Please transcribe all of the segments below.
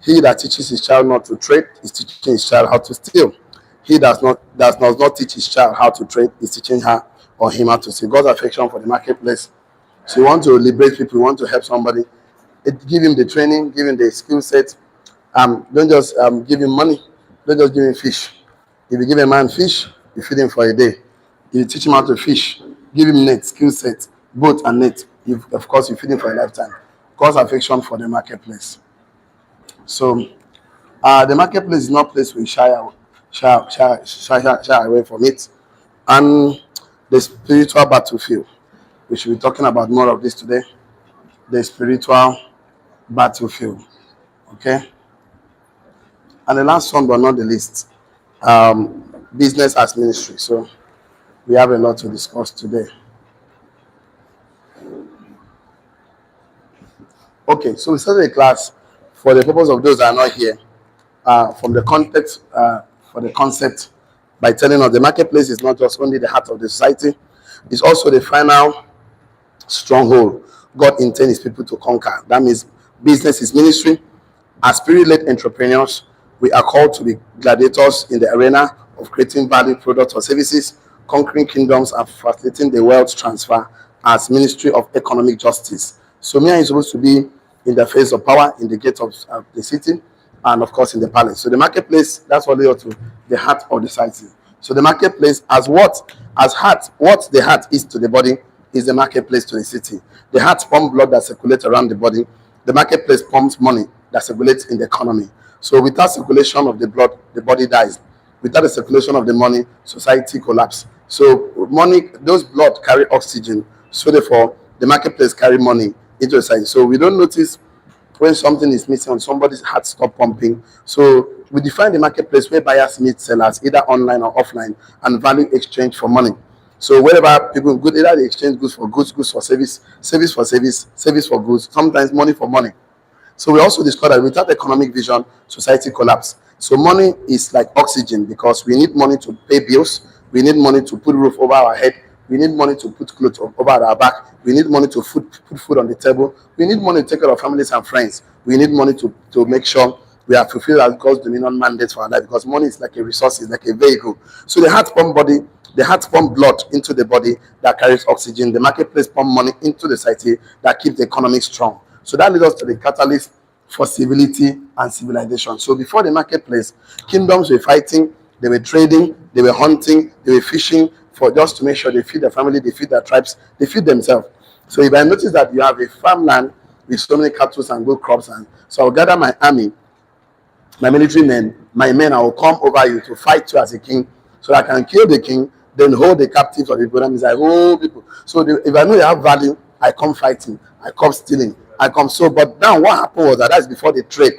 He that teaches his child not to trade is teaching his child how to steal. He does not teach his child how to trade is teaching her or him how to steal. God's affection for the marketplace. So you want to liberate people, you want to help somebody, give him the training, give him the skill set. Don't just give him money, don't just give him fish. If you give a man fish, you feed him for a day. If you teach him how to fish, give him net, skill set, boat and net. Of course, you feed him for a lifetime. God's affection for the marketplace. So the marketplace is not a place we shy away from it. And the spiritual battlefield. We should be talking about more of this today. The spiritual battlefield. Okay. And the last one, but not the least, business as ministry. So we have a lot to discuss today. Okay, so we started a class for the purpose of those that are not here, from the context for the concept, by telling us the marketplace is not just only the heart of the society, it's also the final stronghold God intends his people to conquer. That means business is ministry. As spirit-led entrepreneurs, we are called to be gladiators in the arena of creating value products or services, conquering kingdoms, and facilitating the wealth transfer as ministry of economic justice. So me is supposed to be in the face of power, in the gate of the city, and of course in the palace. So the marketplace, that's what they are to the heart of the society. So the marketplace, as what the heart is to the body, is the marketplace to the city. The heart pumps blood that circulates around the body. The marketplace pumps money that circulates in the economy. So without circulation of the blood, the body dies. Without the circulation of the money, society collapses. So money, those blood carry oxygen. So therefore, the marketplace carry money into the society. So we don't notice when something is missing, somebody's heart stop pumping. So we define the marketplace where buyers meet sellers, either online or offline, and value exchange for money. So wherever people good, either they exchange goods for goods, goods for service, service for service, service for goods, sometimes money for money. So we also discovered that without economic vision, society collapse. So money is like oxygen, because we need money to pay bills, we need money to put roof over our head, we need money to put clothes over our back, we need money to put food on the table, we need money to take care of families and friends, we need money to make sure we have fulfilled our God's dominion mandate for our life, because money is like a resource, it's like a vehicle. So the heart pump blood into the body that carries oxygen. The marketplace pump money into the society that keeps the economy strong. So that leads us to the catalyst for civility and civilization. So before the marketplace, kingdoms were fighting, they were trading, they were hunting, they were fishing for just to make sure they feed their family, they feed their tribes, they feed themselves. So if I notice that you have a farmland with so many cattle and good crops, and so I'll gather my army, my military men, my men, I will come over you to fight you as a king, so I can kill the king, then hold the captives of the people. That means I hold people. So if I know you have value, I come fighting, I come stealing, I come so. But now what happened was that's before the trade.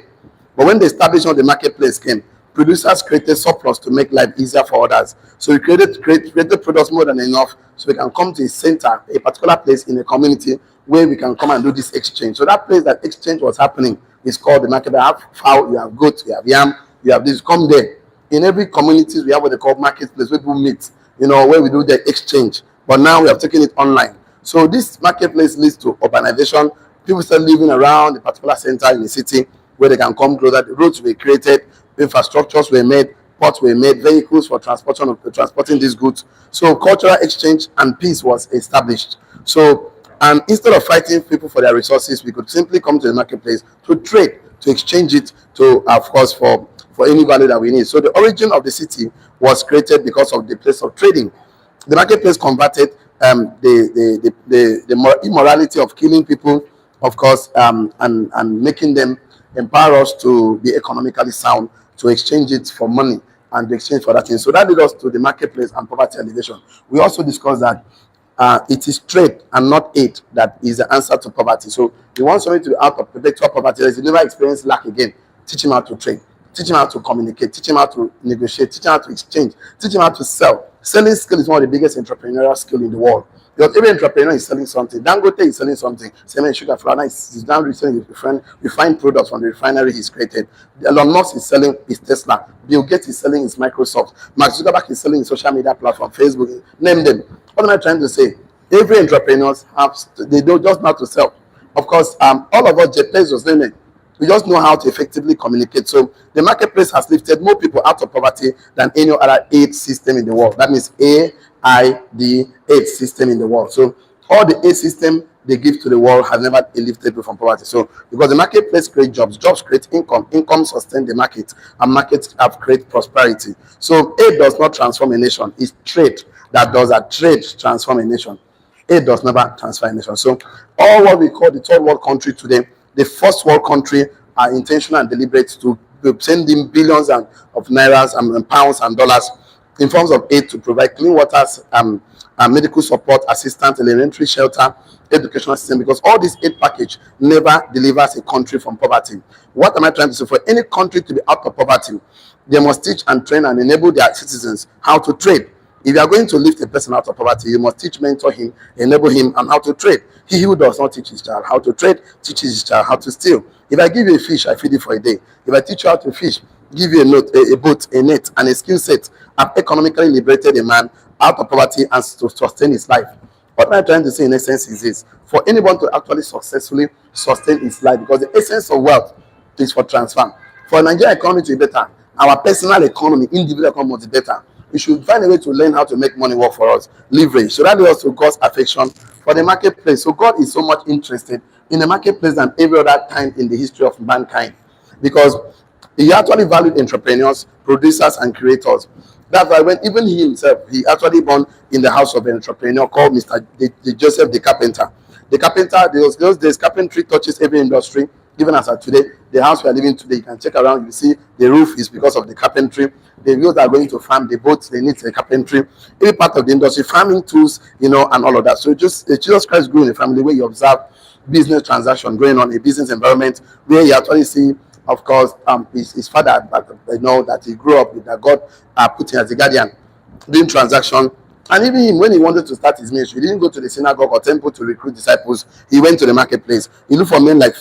But when the establishment of the marketplace came, producers created surplus to make life easier for others. So we created products more than enough, so we can come to a center, a particular place in a community where we can come and do this exchange. So that place that exchange was happening is called the market. You have fowl, you have goat, you have yam, you have this. Come there. In every community, we have what they call marketplace, where people meet, where we do the exchange. But now we have taken it online. So this marketplace leads to urbanization. People start living around the particular center in the city where they can come closer. The roads were created, infrastructures were made, ports were made, vehicles for transporting these goods. So cultural exchange and peace was established. So, and instead of fighting people for their resources, we could simply come to the marketplace to trade, to exchange it, to, of course, for any value that we need. So the origin of the city was created because of the place of trading. The marketplace converted the immorality of killing people, of course, and making them empower us to be economically sound, to exchange it for money and to exchange for that thing. So that led us to the marketplace and poverty alleviation. We also discussed that it is trade and not aid that is the answer to poverty. So you want somebody to be out of perpetual poverty, you never experience lack again. Teach him how to trade. Teach him how to communicate, teach him how to negotiate, teach him how to exchange, teach him how to sell. Selling skill is one of the biggest entrepreneurial skill in the world. Because every entrepreneur is selling something. Dangote is selling something. Cement, sugar, flour is now selling refined products from the refinery he's created. Elon Musk is selling his Tesla. Bill Gates is selling his Microsoft. Mark Zuckerberg is selling his social media platform, Facebook. Name them. What am I trying to say? Every entrepreneur they don't just know how to sell. Of course, all of us, Jeff Bezos, name it. We just know how to effectively communicate. So the marketplace has lifted more people out of poverty than any other aid system in the world. That means AID, aid system in the world. So all the aid system they give to the world has never lifted people from poverty. So because the marketplace create jobs, jobs create income, income sustain the market, and markets have create prosperity. So aid does not transform a nation. It's trade that does that. Trade transform a nation. Aid does never transfer a nation. So all what we call the third world country today, the first world country are intentional and deliberate to send in billions of nairas and pounds and dollars in forms of aid to provide clean waters, medical support, assistance, elementary shelter, educational system, because all this aid package never delivers a country from poverty. What am I trying to say? For any country to be out of poverty, they must teach and train and enable their citizens how to trade. If you are going to lift a person out of poverty, you must teach, mentor him, enable him on how to trade. He who does not teach his child how to trade, teaches his child how to steal. If I give you a fish, I feed you for a day. If I teach you how to fish, give you a boat, a net, and a skill set, I've economically liberated a man out of poverty and to sustain his life. What I'm trying to say in essence is this: for anyone to actually successfully sustain his life, because the essence of wealth is for transfer. For Nigerian economy to be better, our personal economy, individual economy must be better. We should find a way to learn how to make money work for us. Leverage. So that leads to God's affection for the marketplace. So God is so much interested in the marketplace than every other time in the history of mankind, because he actually valued entrepreneurs, producers, and creators. That's why when even he himself, he actually born in the house of an entrepreneur called Mr. Joseph the Carpenter. The carpenter, those days, carpentry touches every industry, even as of today. The house we are living today, you can check around, you see the roof is because of the carpentry. The wheels are going to farm, the boats, they need the carpentry. Every part of the industry, farming tools, and all of that. So just Jesus Christ grew in a family where you observe business transaction going on, a business environment where you actually see, of course, his father, that he grew up with, that God put him as a guardian, doing transaction. And even him, when he wanted to start his ministry, he didn't go to the synagogue or temple to recruit disciples. He went to the marketplace. He looked for men like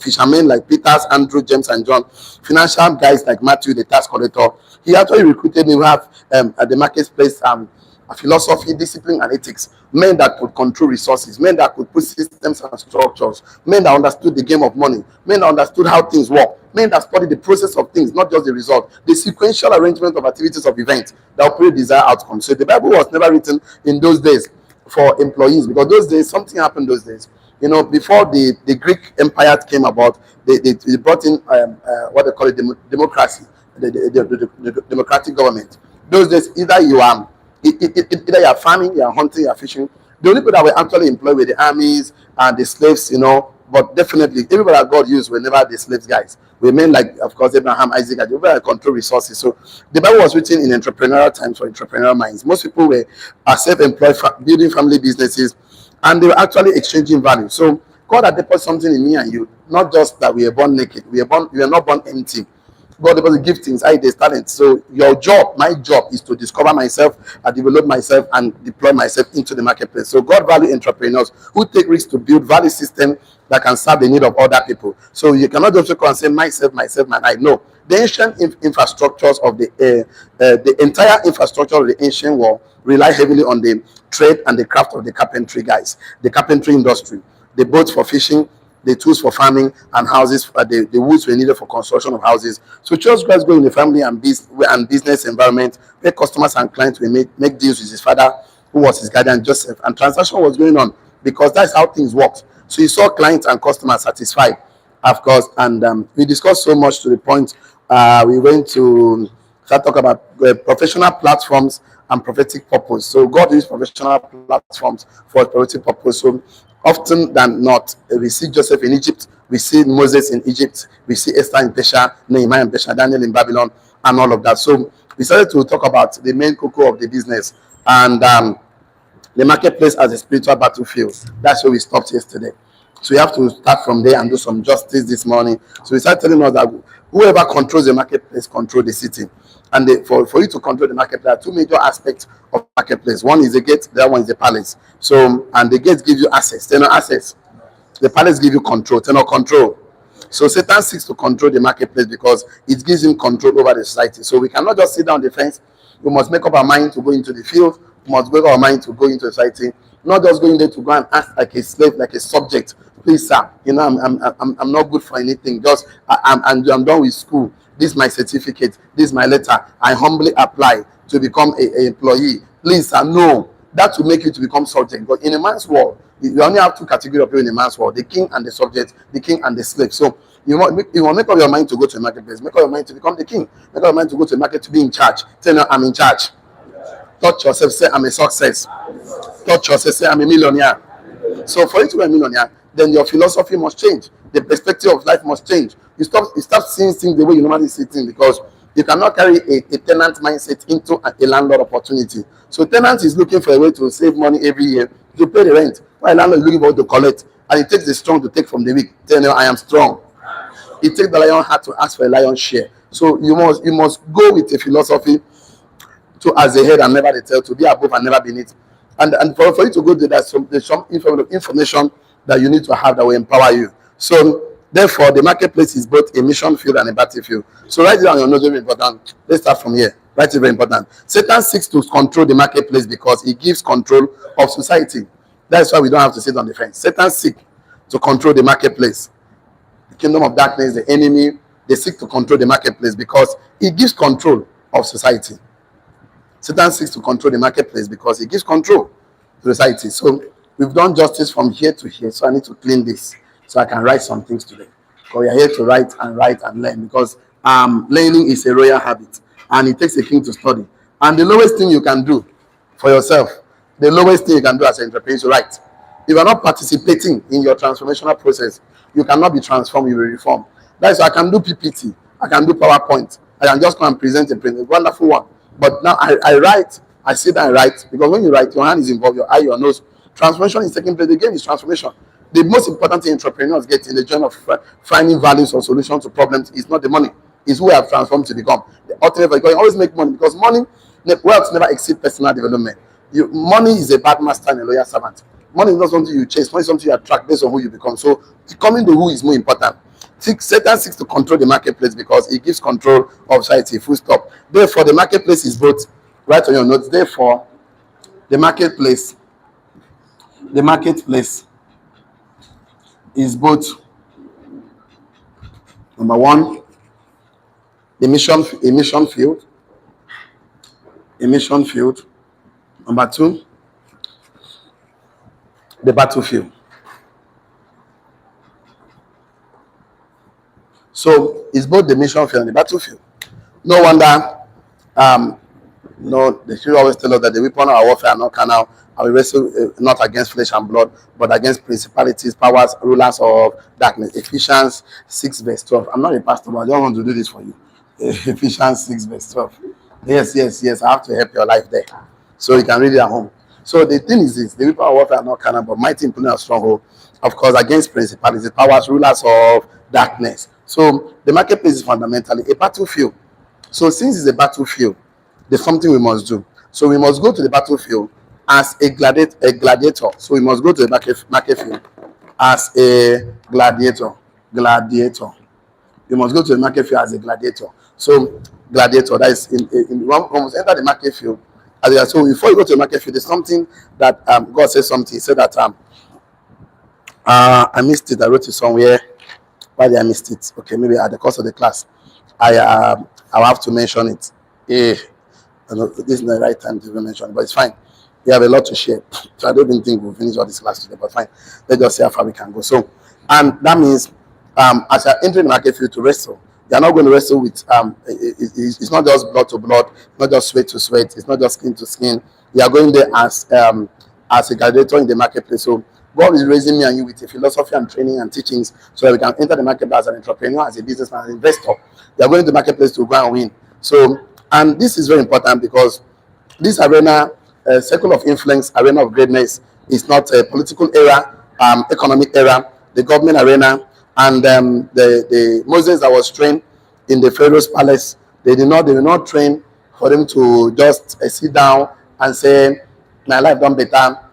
fishermen like Peter, Andrew, James, and John, financial guys like Matthew, the tax collector. He actually recruited me who have at the marketplace a philosophy, discipline, and ethics. Men that could control resources, men that could put systems and structures, men that understood the game of money, men that understood how things work, men that studied the process of things, not just the result, the sequential arrangement of activities of events that will produce desired outcomes. So the Bible was never written in those days for employees, because those days, something happened those days. Before the Greek Empire came about, they brought in what they call it, democracy, the democratic government. Those days, either you are either you are farming, you are hunting, you are fishing. The only people that were actually employed were the armies and the slaves, but definitely everybody that God used were never the slaves guys. We men like, of course, Abraham, Isaac, and everybody control resources. So the Bible was written in entrepreneurial times for entrepreneurial minds. Most people were self-employed, building family businesses, and they were actually exchanging value. So God had deposited something in me and you, not just that we are born naked. We are not born empty. God able to give things, there's talent. So your job, my job, is to discover myself, develop myself, and deploy myself into the marketplace. So God value entrepreneurs who take risks to build value system that can serve the need of other people. So you cannot just go and say myself, my I. No, the ancient infrastructures of the entire infrastructure of the ancient world rely heavily on the trade and the craft of the carpentry guys, the carpentry industry, the boats for fishing, the tools for farming, and houses, the woods were needed for construction of houses. So church guys go in the family and business environment where customers and clients will make deals with his father, who was his guardian, Joseph, and transaction was going on because that's how things worked. So he saw clients and customers satisfied, of course, and we discussed so much to the point we went to start talk about professional platforms and prophetic purpose. So God used professional platforms for prophetic purpose. So often than not, we see Joseph in Egypt, we see Moses in Egypt, we see Esther in Persia, Nehemiah in Persia, Daniel in Babylon, and all of that. So we started to talk about the main cocoa of the business and the marketplace as a spiritual battlefield. That's where we stopped yesterday. So we have to start from there and do some justice this morning. So we started telling us that whoever controls the marketplace controls the city. And for you to control the marketplace, there are two major aspects of marketplace. One is the gate, the other one is the palace. So, and the gates give you access, tenor access. The palace give you control, tenor control. So Satan seeks to control the marketplace because it gives him control over the society. So we cannot just sit down on the fence. We must make up our mind to go into the field. We must make up our mind to go into society. Not just going there to go and ask like a slave, like a subject. Please, sir, I'm not good for anything. Just I'm done with school. This is my certificate. This is my letter. I humbly apply to become a employee. Please, sir, no. That will make you to become subject. But in a man's world, you only have two categories of people in a man's world: the king and the subject, the king and the slave. So you want make up your mind to go to a marketplace. Make up your mind to become the king. Make up your mind to go to a market to be in charge. Tell you, I'm in charge. Touch yourself, say I'm a success. Touch yourself, say I'm a millionaire. So for you to be a millionaire, then your philosophy must change. The perspective of life must change. You stop seeing things the way you normally see things, because you cannot carry a tenant mindset into a landlord opportunity. So tenant is looking for a way to save money every year to pay the rent, while landlord is looking for to collect. And it takes the strong to take from the weak. Tell you, I am strong. It takes the lion heart to ask for a lion's share. So you must go with a philosophy to as the head and never the tail, to be above and never beneath. And for you to go there, there's some information that you need to have that will empower you. So therefore, the marketplace is both a mission field and a battlefield. So write it down your notes, very important. Let's start from here. Write it, very important. Satan seeks to control the marketplace because he gives control of society. That's why we don't have to sit on the fence. Satan seeks to control the marketplace. The kingdom of darkness, the enemy, they seek to control the marketplace because he gives control of society. Satan seeks to control the marketplace because he gives control to society. So we've done justice from here to here. So I need to clean this so I can write some things today. Because we are here to write and learn, because learning is a royal habit and it takes a king to study. And the lowest thing you can do for yourself, the lowest thing you can do as an entrepreneur is to write. If you are not participating in your transformational process, you cannot be transformed, you will reform. That's why I can do PPT, I can do PowerPoint, I can just come and present a wonderful one. But now I write, I sit and write, because when you write, your hand is involved, your eye, your nose. Transformation is taking place. The game is transformation. The most important thing entrepreneurs get in the journey of finding values or solutions to problems is not the money, it's who we have transformed to become. The ultimate, because you always make money, because money, wealth never exceeds personal development. Money is a bad master and a loyal servant. Money is not something you chase, money is something you attract based on who you become. So becoming the who is more important. Satan seeks to control the marketplace because he gives control of society. Full stop. Therefore, the marketplace is both. Write on your notes. Therefore, the marketplace is both. Number one, a mission field. Number two, the battlefield. So it's both the mission field and the battlefield. No wonder, they should always tell us that the weapon of our warfare are not carnal, and we wrestle not against flesh and blood, but against principalities, powers, rulers of darkness. Ephesians 6 verse 12. I'm not a pastor, but I don't want to do this for you. Ephesians 6 verse 12. Yes. I have to help your life there. So you can read it at home. So the thing is this: the weapon of warfare are not carnal, but mighty in pulling a stronghold, of course, against principalities, powers, rulers of darkness. So the marketplace is fundamentally a battlefield. So since it's a battlefield, there's something we must do. So we must go to the battlefield as a gladiator. So we must go to the market field as a gladiator. You must go to the market field as a gladiator. So gladiator, that is in one must enter the market field. So before you go to the market field, there's something that God says something. He said that I missed it. I wrote it somewhere. Why did I missed it? Okay, maybe at the course of the class, I'll have to mention it. This is not the right time to mention it, but it's fine. We have a lot to share, so I don't even think we'll finish all this class today. But fine, let's just see how far we can go. So, and that means as you're entering the market field to wrestle, you're not going to wrestle with it's not just blood to blood, not just sweat to sweat, it's not just skin to skin. You are going there as a gladiator in the marketplace. So God is raising me and you with a philosophy and training and teachings so that we can enter the marketplace as an entrepreneur, as a businessman, as an investor. We are going to the marketplace to go and win. So, and this is very important because this arena, circle of influence, arena of greatness, is not a political era, economic era, the government arena, and the Moses that was trained in the Pharaoh's palace. They were not trained for them to just sit down and say, "My life done better."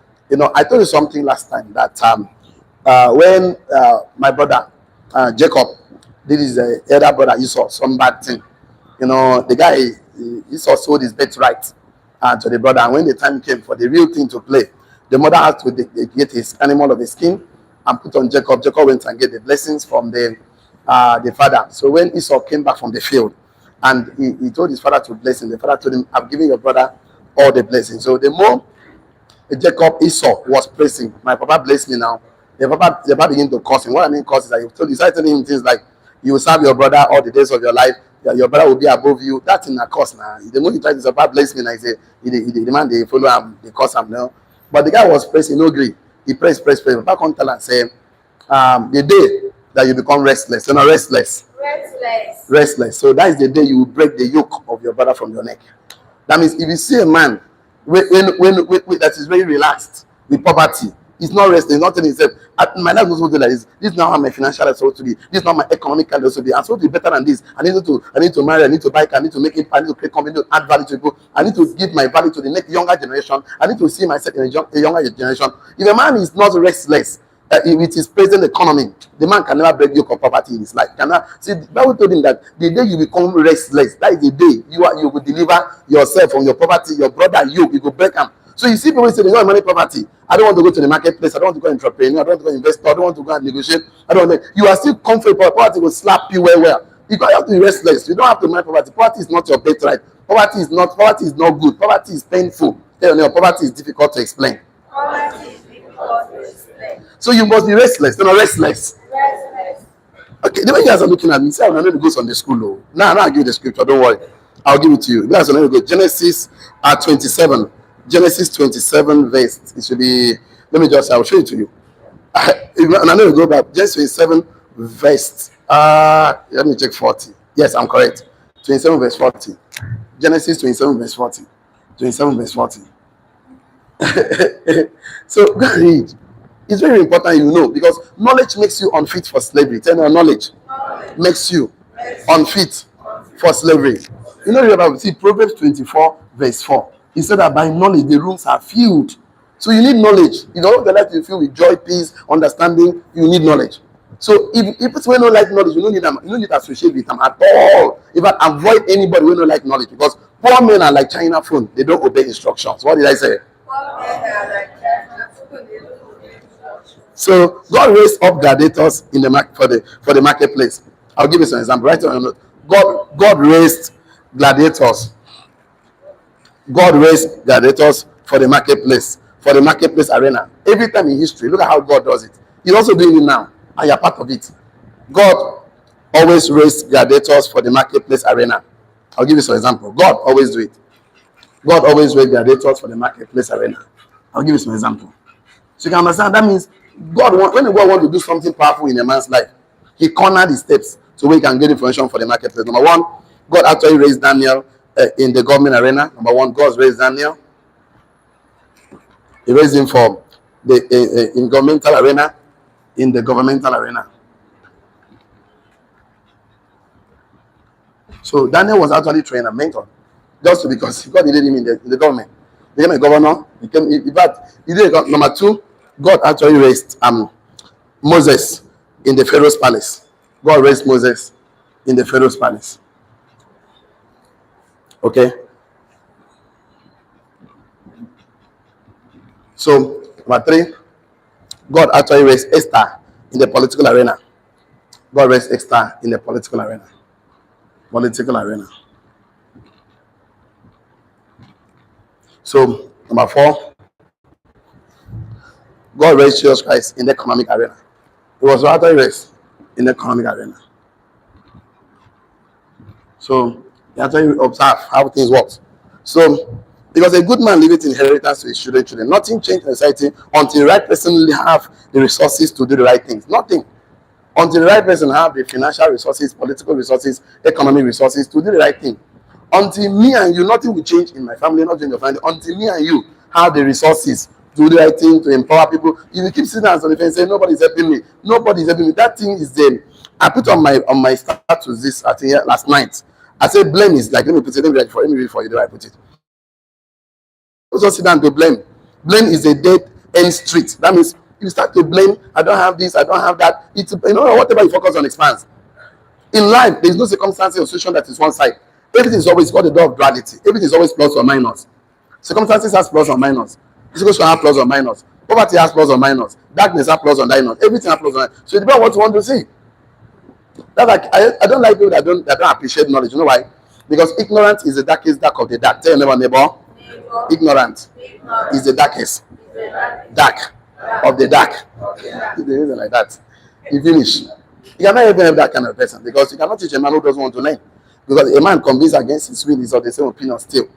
I told you something last time that when my brother Jacob did his elder brother Esau some bad thing, the guy Esau sold his birthright to the brother, and when the time came for the real thing to play, The mother had to get his animal of his skin and put on Jacob. Jacob went and get the blessings from the father. So when Esau came back from the field and he told his father to bless him, the father told him, "I'm giving your brother all the blessings." So the more Jacob Esau was praising, "My papa blessed me now." The papa began to curse him. What I mean curse is that he started telling him things like, "You will serve your brother all the days of your life. Your brother will be above you." That's in a curse now. The moment he tried to say, "Papa bless me," and I say, the man they follow him, they curse him now. But the guy was praising, no agree. He praised. Papa come tell and say, the day that you become restless, restless. So that is the day you will break the yoke of your brother from your neck. That means if you see a man when that is very relaxed with poverty, he's not resting, he's not telling himself, "My life is not supposed to be like this. This is not how my financial life is supposed to be. This is not my economic life is supposed to be. I'm supposed to be better than this. I need to marry, I need to buy, I need to make it, I need to create company, to add value to people. I need to give my value to the next younger generation. I need to see myself in a younger generation." If a man is not restless with his present economy, the man can never break yoke of poverty in his life. See, the Bible told him that the day you become restless, that is the day you will deliver yourself from your poverty, your brother yoke, you will break him. So you see people say, "They don't have money, poverty. I don't want to go to the marketplace. I don't want to go entrepreneur. I don't want to go investor. I don't want to go and negotiate. I don't want to." You are still comfortable. Poverty will slap you well. You have to be restless. You don't have to mind poverty. Poverty is not your birthright. Poverty is not good. Poverty is painful. Poverty is difficult to explain. So you must be restless. You're not restless. Okay, the way you guys are looking at me, say, "I don't go Sunday school." Oh. Now I'll give you the scripture. Don't worry. I'll give it to you. You guys are go Genesis 27. Genesis 27 verse. It should be, I'll show it to you. And I know you go back. Genesis 27 verse. Let me check 40. Yes, I'm correct. 27 verse 40. Genesis 27 verse 40. 27 verse 40. So go and read. It's very important you know, because knowledge makes you unfit for slavery. Tell me, knowledge makes you unfit for slavery. You know, you see Proverbs 24 verse 4. He said that by knowledge the rooms are filled. So you need knowledge. You know, the life you feel with joy, peace, understanding, you need knowledge. So if it's when you don't like knowledge, you don't need to associate with them at all. If I avoid anybody who don't like knowledge, because poor men are like China phone, they don't obey instructions. What did I say? Poor men are like China phone, they don't obey instructions. So God raised up gladiators in the for the marketplace. I'll give you some example. Right on your note. God raised gladiators. God raised gladiators for the marketplace arena. Every time in history, look at how God does it. He's also doing it now, and you're part of it. God always raised gladiators for the marketplace arena. I'll give you some example. God always do it. God always raised gladiators for the marketplace arena. I'll give you some example. So you can understand that means when God wants to do something powerful in a man's life, he cornered the steps so we can get information for the marketplace. Number one, God actually raised Daniel in the government arena. Number one, God raised Daniel. He raised him for the in governmental arena, in the governmental arena. So Daniel was actually trained and mentored, just because God needed him in the government. He became a governor. Number two, God actually raised Moses in the Pharaoh's palace. God raised Moses in the Pharaoh's palace. Okay. So number three, God actually raised Esther in the political arena. God raised Esther in the political arena. So number four, God raised Jesus Christ in the economic arena. He was actually raised in the economic arena. So you actually observe how things work. So because a good man leaves inheritance to his children. Nothing changes in society until the right person have the resources to do the right things. Nothing. Until the right person have the financial resources, political resources, economic resources to do the right thing. Until me and you, nothing will change in my family, not in your family. Until me and you have the resources to do the right thing, to empower people. If you keep sitting on the fence and say nobody's helping me, that thing is there. I put on my status this, I think last night. I said blame is like, let me read for you the way I put it. Also sit down to blame. Blame is a dead end street. That means you start to blame, I don't have this, I don't have that. It's, whatever you focus on expands. In life, there is no circumstance or situation that is one side. Everything is always called the door of duality. Everything is always plus or minus. Circumstances has plus or minus. It's supposed to have plus or minus. Poverty has plus or minus. Darkness has plus or minus. Everything has plus or minus. So it depends on what you want to see. That's like I don't like people that don't appreciate knowledge. You know why? Because ignorance is the darkest dark of the dark. Tell your neighbor. Ignorance is the darkest dark of the dark. It's the reason like that. You finish. You cannot even have that kind of person because you cannot teach a man who doesn't want to learn. Because a man convinced against his will is of the same opinion still.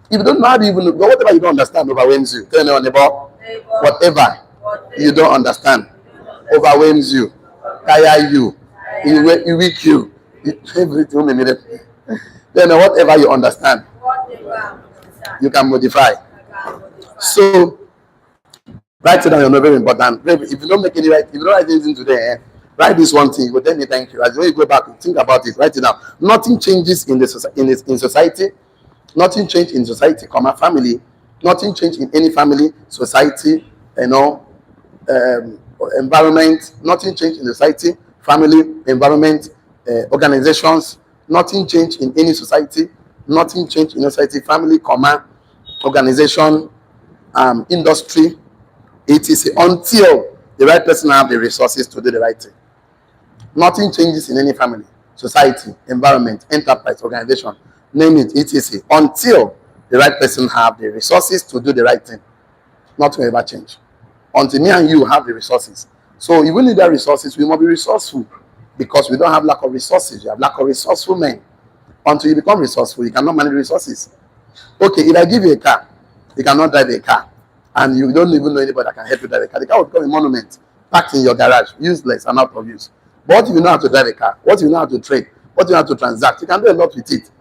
If you don't know how to even know, whatever you don't understand overwhelms you. Tell your neighbor, whatever you don't understand overwhelms you, tire you, you weak you, everything. Then whatever you understand, you can modify. So write it down. You're not very important. If you don't make any right, if you don't write anything today, write this one thing. But then you thank you. As when you go back, think about it. Write it down. Nothing changes in society. Nothing changed in society, family. Nothing changed in any family, society, environment. Nothing changed in society, family, environment, organizations. Nothing changed in any society. Nothing changed in society, family, organization, industry, etc. Until the right person have the resources to do the right thing. Nothing changes in any family, society, environment, enterprise, organization, name it, etc. Until the right person have the resources to do the right thing. Nothing will ever change. Until me and you have the resources. So if we need the resources, we must be resourceful. Because we don't have lack of resources. You have lack of resourceful men. Until you become resourceful, you cannot manage resources. Okay, if I give you a car, you cannot drive a car. And you don't even know anybody that can help you drive a car. The car will become a monument, packed in your garage, useless and out of use. But what if you know how to drive a car? What if you know how to trade? What if you know how to transact? You can do a lot with it.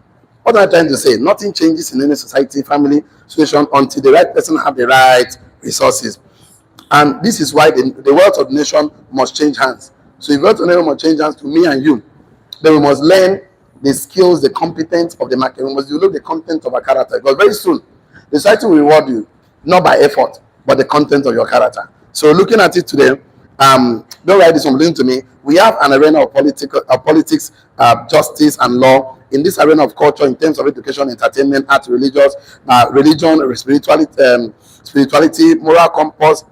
What am I trying to say? Nothing changes in any society, family, situation until the right person have the right resources. And this is why the wealth of the nation must change hands. So if wealth of the nation must change hands to me and you, then we must learn the skills, the competence of the market. We must develop the content of our character. Because very soon, the society will reward you, not by effort, but the content of your character. So looking at it today, don't write this one, listen to me. We have an arena of politics, justice, and law. In this arena of culture, in terms of education, entertainment, art, religion, spirituality, moral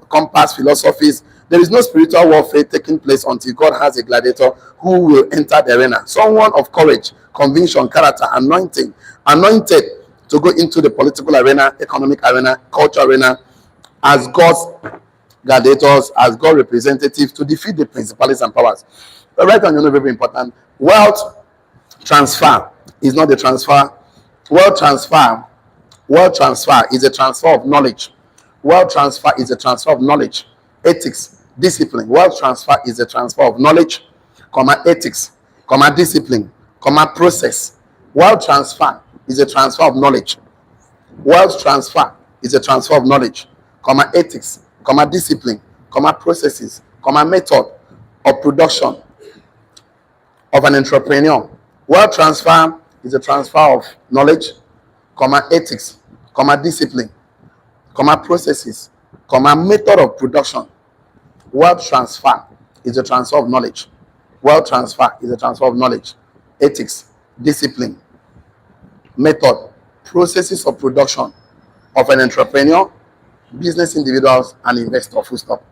compass, philosophies. There is no spiritual warfare taking place until God has a gladiator who will enter the arena. Someone of courage, conviction, character, anointed to go into the political arena, economic arena, culture arena, as God's gladiators, as God representatives to defeat the principalities and powers. But right now, you know, very important. Wealth transfer is not the transfer. Wealth transfer is a transfer of knowledge. Wealth transfer is a transfer of knowledge, ethics, discipline. Wealth transfer is a transfer of knowledge, ethics, discipline, process. Wealth transfer is a transfer of knowledge. Wealth transfer is a transfer of knowledge, ethics, discipline, processes, method of production of an entrepreneur. Wealth transfer is a transfer of knowledge, ethics, discipline, processes, method of production. Wealth transfer is a transfer of knowledge. Wealth transfer is a transfer of knowledge, ethics, discipline, method, processes of production of an entrepreneur, business individuals, and investor. Full stop.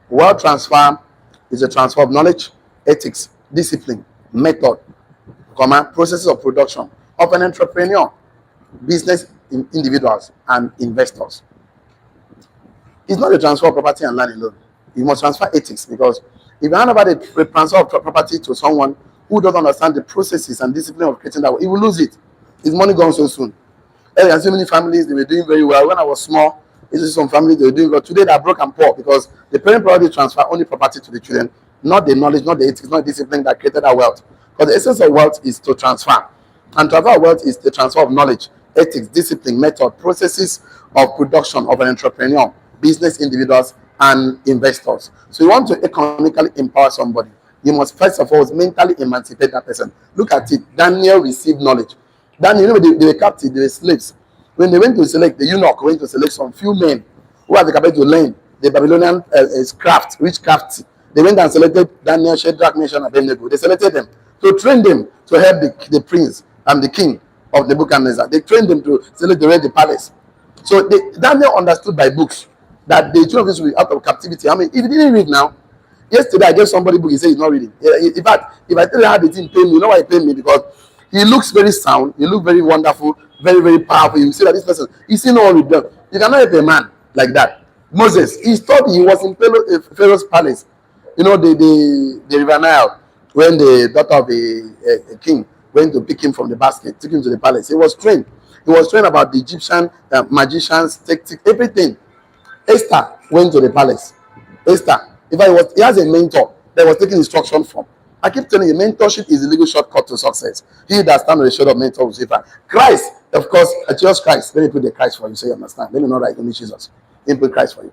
Wealth transfer is a transfer of knowledge, ethics, discipline, method, processes of production of an entrepreneur, business individuals, and investors. It's not a transfer of property and land alone. You must transfer ethics, because if you hand over the transfer of property to someone who doesn't understand the processes and discipline of creating that, he will lose it. His money gone so soon. There are so many families, they were doing very well. When I was small, some families, they were doing well. Today, they are broke and poor because the parent probably transfer only property to the children, not the knowledge, not the ethics, not the discipline that created that wealth. But the essence of wealth is to transfer. And transfer of wealth is the transfer of knowledge, ethics, discipline, method, processes of production of an entrepreneur, business individuals, and investors. So you want to economically empower somebody, you must first of all mentally emancipate that person. Look at it. Daniel received knowledge. Daniel, they were captives, they were slaves. When they went to select, the eunuch went to select some few men who had the capacity to learn the Babylonian craft, witchcraft. They went and selected Daniel, Shadrach, Meshach, and Abednego. They selected them to train them to help the prince and the king of Nebuchadnezzar. They trained them to select the palace. So Daniel understood by books. that the children of Israel will be out of captivity. I mean, if you didn't read now, yesterday I gave somebody book, he said he's not reading. In fact, if I tell you how the thing paid me, you know why it paid me? Because he looks very sound, he looks very wonderful, very, very powerful. You see that this person, you see no one with them. You cannot help a man like that. Moses, he thought he was in Pharaoh's palace. You know, the River Nile, when the daughter of a king went to pick him from the basket, took him to the palace. He was trained. He was trained about the Egyptian magicians, tactics, everything. Esther went to the palace. Esther, if I was, he has a mentor that was taking instruction from. I keep telling you, mentorship is the legal shortcut to success. He that stands on the shoulder of mentor will suffer. Christ, of course, Jesus Christ. Let me put the Christ for you so you understand. Let me not write only Jesus. Let me put Christ for you.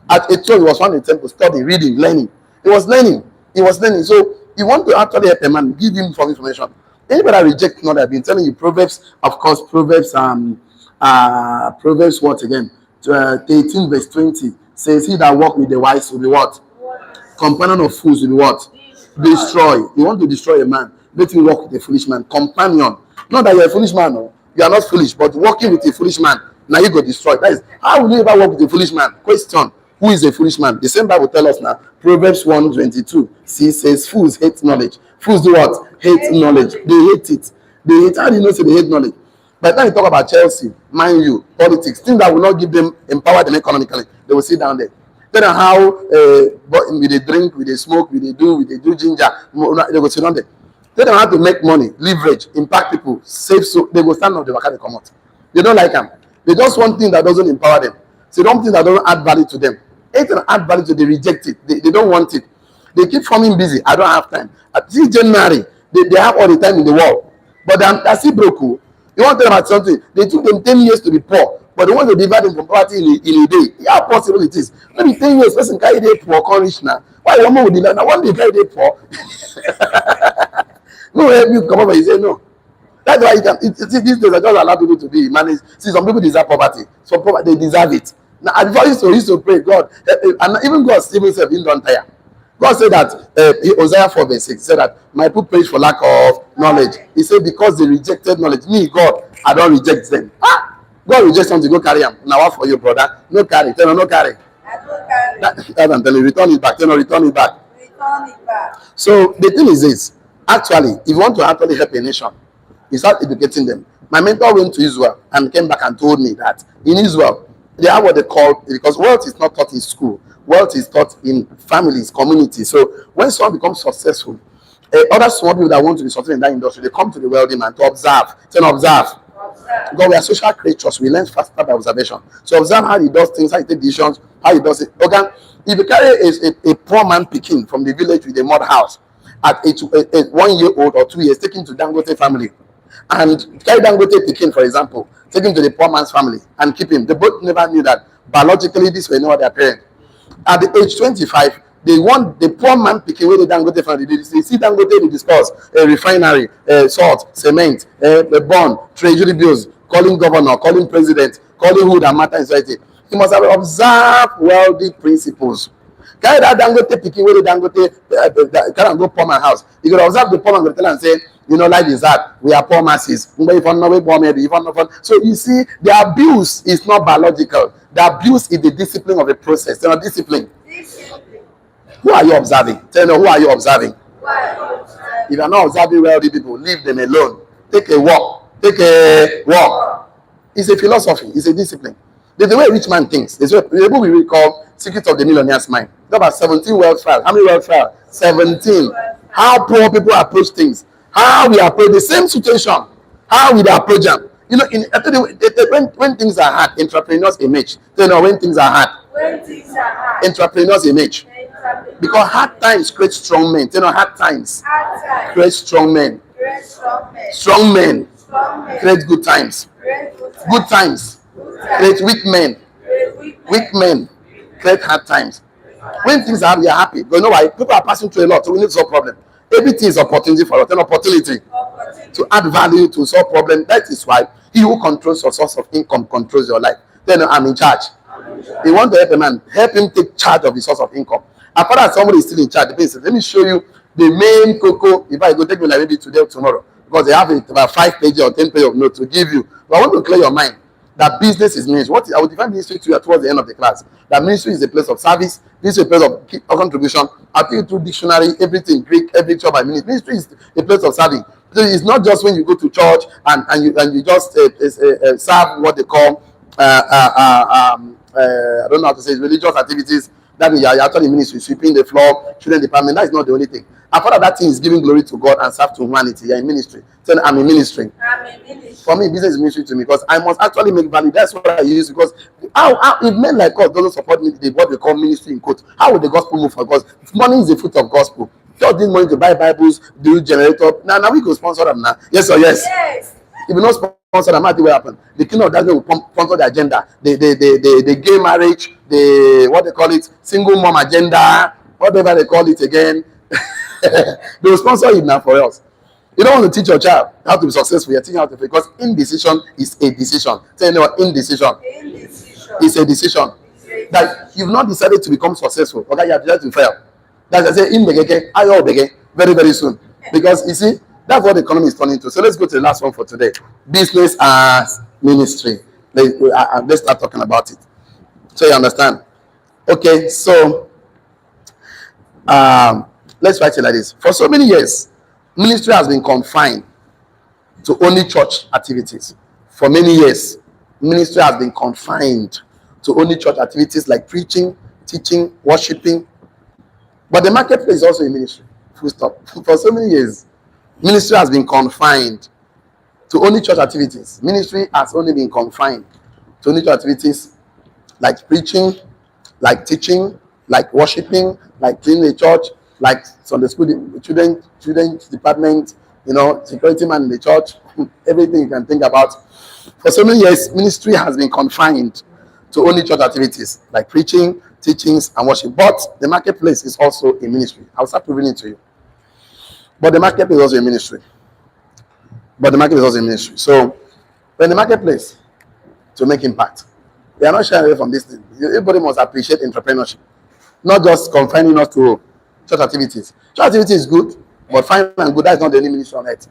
At a church, he was found in the temple, studying, reading, learning. He was learning. He was learning. So you want to actually help a man, give him some information. Anybody that rejects not, I've been telling you, Proverbs, of course, Proverbs what again? 18 verse 20 says, he that walk with the wise will be what? Companion of fools will be what? Destroy. You want to destroy a man, let him walk with a foolish man. Companion. Not that you're a foolish man, no. You are not foolish, but walking with a foolish man, now you go destroy. That is, how will you ever walk with a foolish man? Question. Who is a foolish man? The same Bible tells us now. Proverbs 1:22. See, says, fools hate knowledge. Fools do what? Hate knowledge. They hate it. They hate. How do you know say they hate knowledge? By the time you talk about Chelsea, mind you, politics, things that will not give them, empower them economically, they will sit down there. Tell them how with they drink, with they smoke, with they do ginger, they will sit down there. Tell them how to make money, leverage, impact people, save, so they will stand up, they will come out. They don't like them. They just want things that doesn't empower them. So they don't think that doesn't add value to them. Anything that add value to them, they reject it. They don't want it. They keep forming busy. I don't have time. This January, they have all the time in the world. But I see broke. You want to tell them about something. They took them 10 years to be poor. But they want to divide them from poverty in a day. How possible it is? Maybe 10 years, person carry day poor, come rich now. Why one more would divide? Now one day carry day poor. No, help you come over. You say no. That's why you can. These days I just allow people to be managed. See, some people deserve poverty. Some poverty, they deserve it. Now, I used to pray, God, and even God himself didn't don't tire. God said that Hosea 4 verse 6 said that my people perish for lack of knowledge. He said because they rejected knowledge. Me, God, I don't reject them. God rejects something, go carry them. Now what for you, brother? No carry. Tell them no carry. I don't carry. That, tell you, return it back. Tell them return it back. Return it back. So the thing is this. Actually, if you want to actually help a nation, you start educating them. My mentor went to Israel and came back and told me that in Israel, they have what they call, because wealth is not taught in school. Wealth is taught in families, communities. So when someone becomes successful, other small people that want to be successful in that industry, they come to the wealthy man to observe. Tell observe. Because we are social creatures, we learn faster by observation. So observe how he does things, how he takes decisions, how he does it. Okay, if you carry a poor man picking from the village with a mud house at a 1 year old or 2 years, take him to Dangote family, and carry Dangote picking, for example, take him to the poor man's family and keep him. They both never knew that biologically this way, know their parents. At the age 25, they want the poor man picking with the Dangote family. They see Dangote, they discuss a refinery, salt, cement, a bond, treasury bills, calling governor, calling president, calling who that matter in society. You must have observed wealthy principles. Carry that Dangote picking with the Dangote, can go poor man house. You can observe the poor man go tell and say, you know, life is hard. We are poor masses. So you see, the abuse is not biological. The abuse is the discipline of a process. They're not discipline. Who are you observing? Tell me, who are you observing? If you're not observing wealthy people, leave them alone. Take a walk. Take a walk. It's a philosophy. It's a discipline. There's the way a rich man thinks. There's a book we read called Secrets of the Millionaire's Mind. It's about 17 wealth files. How many wealth files? 17. How poor people approach things. How we approach the same situation. How we approach them. You know, when things are hard, entrepreneurs emerge. You know, when things are hard, entrepreneurs emerge. Because hard times create strong men. You know, hard times create strong men. Strong men create good times. Good times create weak men. Weak men create hard times. When things are hard, we are happy. But you know why? People are passing through a lot, so we need to solve problem. Everything is opportunity for us. An opportunity to add value, to solve problem. That is why he who controls your source of income controls your life. Then I'm in charge. You want to help a man, help him take charge of the source of income. As far as somebody is still in charge, the person, let me show you the main cocoa. If I go take me like maybe today or tomorrow, because they have about 5 pages or 10 pages of notes to give you. But I want to clear your mind. that business is ministry. What I would define ministry to you towards the end of the class. That ministry is a place of service, ministry is a place of contribution. I think through dictionary, everything, Greek, every job I mean. Ministry is a place of serving. So it's not just when you go to church and you just serve what they call I don't know how to say it, religious activities. That means you're actually ministry, sweeping the floor, children department. That is not the only thing. Apart of that thing is giving glory to God and serve to humanity. You're in ministry. So I'm in ministry. For me, business is ministry to me because I must actually make value. That's what I use because how if men like us doesn't support me, what we call ministry in quote, how would the gospel move for God? Money is the fruit of gospel. Just need money to buy Bibles, do generator. Now we go sponsor them now. Yes or yes? Yes. If you not sponsor them, what will happen? The kingdom of darkness will sponsor the agenda. The gay marriage, the what they call it, single mom agenda, whatever they call it again. They will sponsor it now for us. You don't want to teach your child how to be successful. You're teaching how to fail because indecision is a decision. Say you know what indecision. It's a decision. That you've not decided to become successful. Okay, you have decided to fail. That's I say in the I all begin very, very soon. Because you see, that's what the economy is turning to. So let's go to the last one for today. Business as ministry. Let's start talking about it. So you understand. Okay, so let's write it like this. For so many years, ministry has been confined to only church activities. For many years, ministry has been confined to only church activities like preaching, teaching, worshiping. But the marketplace is also a ministry. Full stop. For so many years, ministry has been confined to only church activities. Ministry has only been confined to only church activities like preaching, like teaching, like worshiping, like cleaning the church, like Sunday school, children department, security man in the church, everything you can think about. For so many years, ministry has been confined to only church activities like preaching, teachings, and worship. But the marketplace is also a ministry. I'll start proving it to you. But the marketplace is also a ministry. So, when the marketplace to make impact, we are not shying away from this thing. Everybody must appreciate entrepreneurship, not just confining us to church activities. Church activity is good, but fine and good, that is not the only ministry on earth.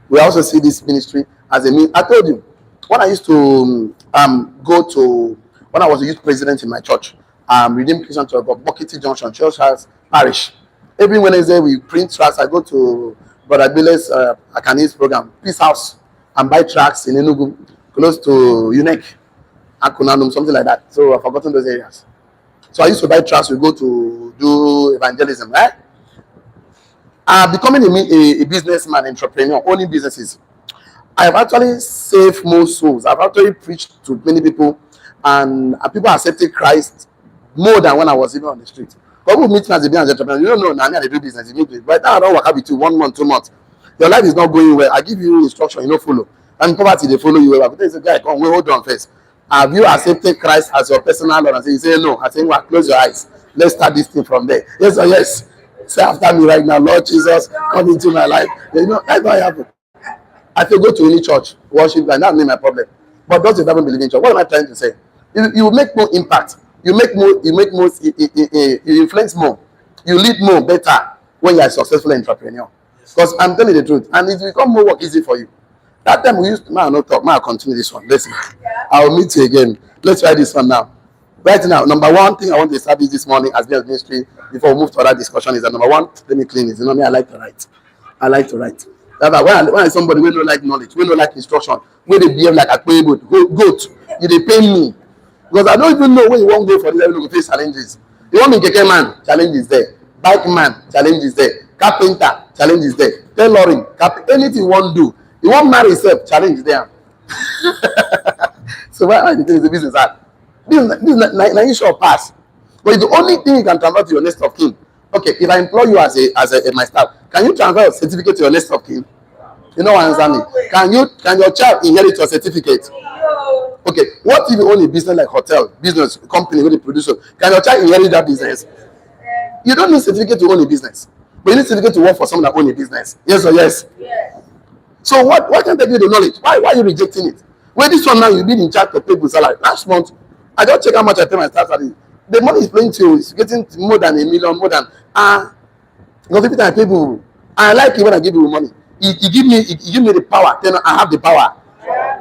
We also see this ministry as a means. I told you, when I used to when I was a youth president in my church, Redeemed Christian Church of Bokiti Junction, Church House Parish. Every Wednesday we print tracts. I go to Brother Bile's Akani's program, Peace House, and buy tracts in Enugu, close to Unique, Akunanum, something like that. So I've forgotten those areas. So I used to buy tracts. We go to do evangelism, right? Becoming a businessman, entrepreneur, owning businesses. I have actually saved most souls. I've actually preached to many people, and people accepted Christ more than when I was even on the street. People meet me as a business entrepreneur. You don't know, now I do business immediately. But now I don't work out with you 1 month, 2 months. Your life is not going well. I give you instruction, you don't follow. And poverty, they follow you well. But there's a guy, come, hold on first. Have you accepted Christ as your personal Lord? And say, you say no. I say, well, close your eyes. Let's start this thing from there. Yes or yes? Say after me right now, Lord Jesus, come into my life. That's what happened. I can go to any church, worship, and that's not my problem. But those who don't believe in church, what am I trying to say? You make more impact. You influence more. You lead more better when you're a successful entrepreneur. Because I'm telling you the truth. And it will become more work easy for you. That time we used to, not talk, I'll continue this one. Listen, I'll meet you again. Let's try this one now. Right now, number one thing I want to establish this morning as business ministry before we move to other discussion is that number one, let me clean it. You know me, I like to write. When somebody we don't like knowledge, we don't like instruction, when they behave like a goat, they pain me. Because I don't even know when you won't go for this, you face challenges. You want me keke man, challenge is there. Bike man, challenge is there. Carpenter, challenge is there. Tailoring, anything you want to do. You want marry yourself, challenge is there. So why the thing is the business hard? This issue of pass. But it's the only thing you can transfer to your next of kin. Okay, if I employ you as my staff, can you transfer your certificate to your next of kin? You know what I'm saying? Can your child inherit your certificate? Okay, what if you own a business like hotel, business, company, with a producer? Can your child inherit that business? You don't need certificate to own a business. But you need certificate to work for someone that owns a business. Yes or yes? Yes. So why can't they give you the knowledge? Why are you rejecting it? When this one now you've been in charge to pay good salary. Last month, I just check how much I pay my staff salary. The money is paying to you. It's getting more than $1 million, more than because every time I pay people, I like it when I give you money. He give me the power. Then I have the power.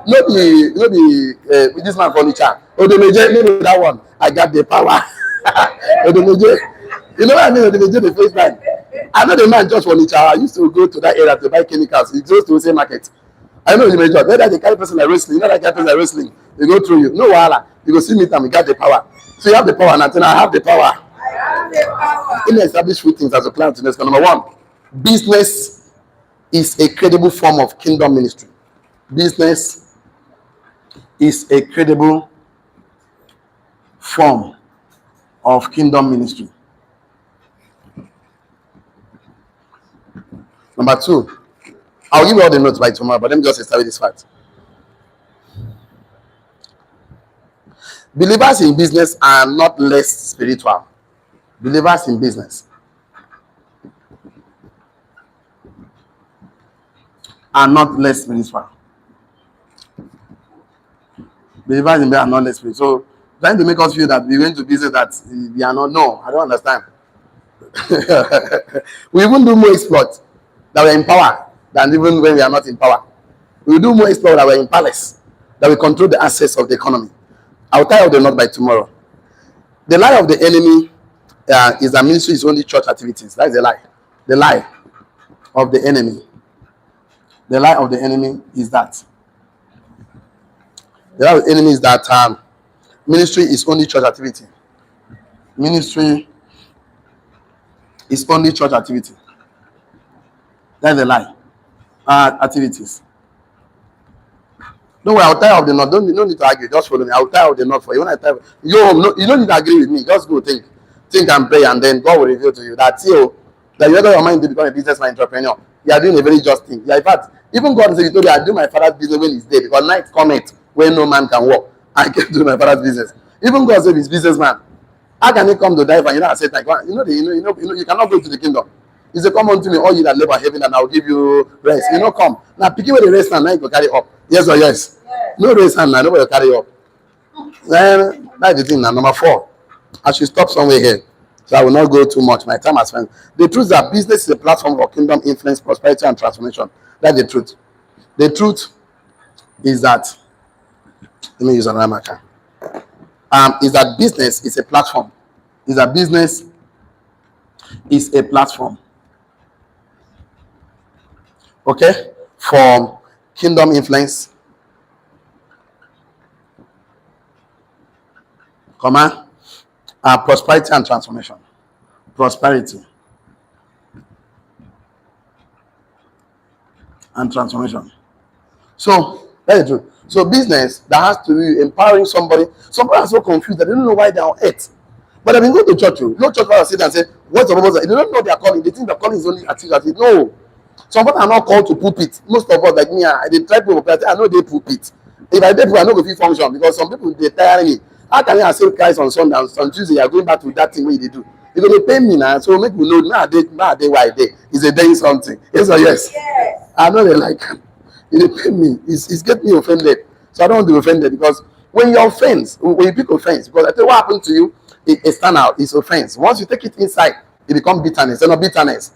With this man furniture. Odemeje, no, that one. I got the power. Odemeje. You know what I mean? Odemeje, the first time. I know the man just furniture. I used to go to that area to buy chemicals. He goes to the same market. I know Odemeje. Whether they carry person like wrestling, you know that carry person like wrestling. They go through you. No wahala. You go see me and we got the power. So you have the power, and I have the power. I have the power. In establish few things as a client in this. Number one, business is a credible form of kingdom ministry. Business is a credible form of kingdom ministry. Number two, I'll give you all the notes by tomorrow, but let me just establish this fact. Believers in business are not less spiritual. Believers in business are not less spiritual. Believers in business are not less spiritual. So, trying to make us feel that we went to business that we are not. No, I don't understand. We even do more exploits that we're in power than even when we are not in power. We do more exploits that we're in palace, that we control the assets of the economy. I'll tie up the knot by tomorrow. The lie of the enemy is that ministry is only church activities. That's the lie. The lie of the enemy. The lie of the enemy is that. The lie of the enemy is that ministry is only church activity. Ministry is only church activity. That's the lie. Activities. No way, I'll tie up the knot. Don't need to argue. Just follow me. I'll tie up the knot for you. When I tie, you don't need to agree with me. Just go think and pray, and then God will reveal to you that that you ever your mind to become a businessman, entrepreneur. You are doing a very just thing. Yeah, in fact, even God said, "He told you, I do my father's business when he's dead, because night cometh when no man can walk. I can do my father's business." Even God said, "He's businessman. How can he come to die for you?" I said, "Like, you cannot go to the kingdom." He said, "Come unto me, all you that labor heavy, and I will give you rest." Come. Now, picking with the rest and now you go carry up. Yes or yes? No rest and now nobody will carry up. Then that's the thing now. Number 4. I should stop somewhere here. So I will not go too much. My time has spent. The truth is that business is a platform for kingdom influence, prosperity, and transformation. That's the truth. The truth is that, let me use another marker. Is that business is a platform. Is that business is a platform. Okay? For kingdom influence, prosperity and transformation. Prosperity and transformation. So, that's the truth. So, business that has to be empowering somebody. Some people are so confused that they don't know why they are on earth. But I've been going to church. No church will sit and say, "What's the purpose?" They don't know their calling. They think the calling is only activity. No. Some people are not called to pulpit. Most of us, like me, they try to I know they pulpit. If I did pulpit, I know if function, because some people they tire me. How can you accept Christ on Sunday and on Tuesday you are going back to that thing where they do? Because they pay me now, so make me know nowadays why they is a day something. Yes or yes? Yes. I know they like they pay me. It's get me offended. So I don't want to be offended, because when you offense, when you pick offense, because I tell you what happened to you, it stand out, it's offense. Once you take it inside, it becomes bitterness. It's not bitterness.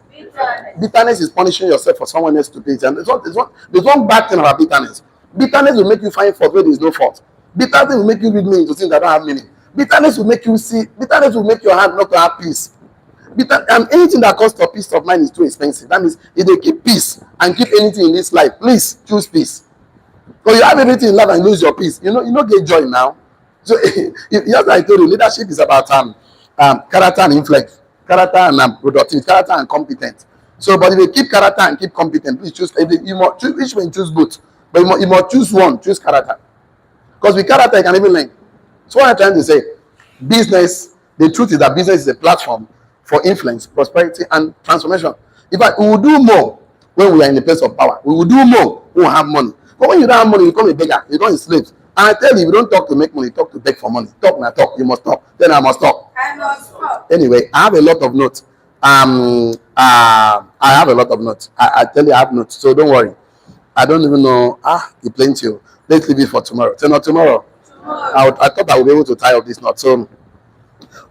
Bitterness is punishing yourself for someone else to pay. And there's one bad thing about bitterness. Bitterness will make you find fault where there is no fault. Bitterness will make you read meaning to things that don't have meaning. Bitterness will make you see. Bitterness will make your heart not to have peace. And anything that costs your peace of mind is too expensive. That means if they keep peace and keep anything in this life, please choose peace. Because you have everything in life and lose your peace. You don't get joy now. So just like I told you, leadership is about character and influence, character and productivity, character and competence. So, but if you keep character and keep competence, please choose. You must choose, each one choose both, but you must choose one. Choose character, because with character you can even learn. So what I'm trying to say, business. The truth is that business is a platform for influence, prosperity, and transformation. In fact, we will do more when we are in a place of power. We will do more when we have money. But when you don't have money, you become a beggar. You become a slave. And I tell you, if you don't talk to make money, talk to beg for money. Talk now, talk. You must talk. Then I must talk. I must talk. Anyway, I have a lot of notes. I have a lot of notes. I tell you, I have notes. So don't worry. I don't even know. The plenty. Let's leave it for tomorrow. So not tomorrow. I thought I would be able to tie up this knot. So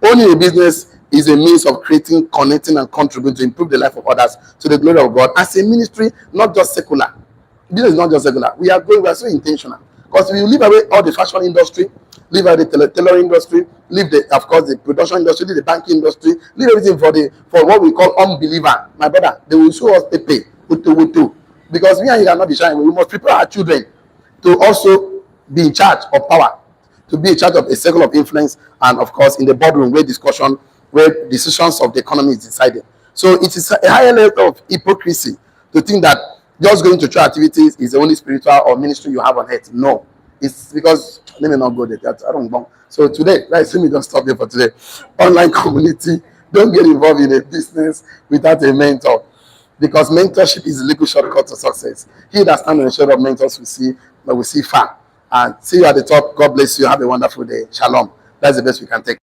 owning a business is a means of creating, connecting, and contributing to improve the life of others to the glory of God. As a ministry, not just secular. Business is not just secular. We are so intentional. Because we leave away all the fashion industry, leave out the tailoring industry, leave the, of course, the production industry, leave the banking industry, leave everything for what we call unbeliever. My brother, they will show us pay, because we and you cannot be shy. We must prepare our children to also be in charge of power, to be in charge of a circle of influence, and of course in the boardroom where decisions of the economy is decided. So it is a higher level of hypocrisy to think that just going to church activities is the only spiritual or ministry you have on earth. No, it's because let me not go there. I don't know. So today, let's see me just stop there for today. Online community, don't get involved in a business without a mentor, because mentorship is the legal shortcut to success. He that stands on the shoulder of mentors will see far. And see you at the top. God bless you. Have a wonderful day. Shalom. That's the best we can take.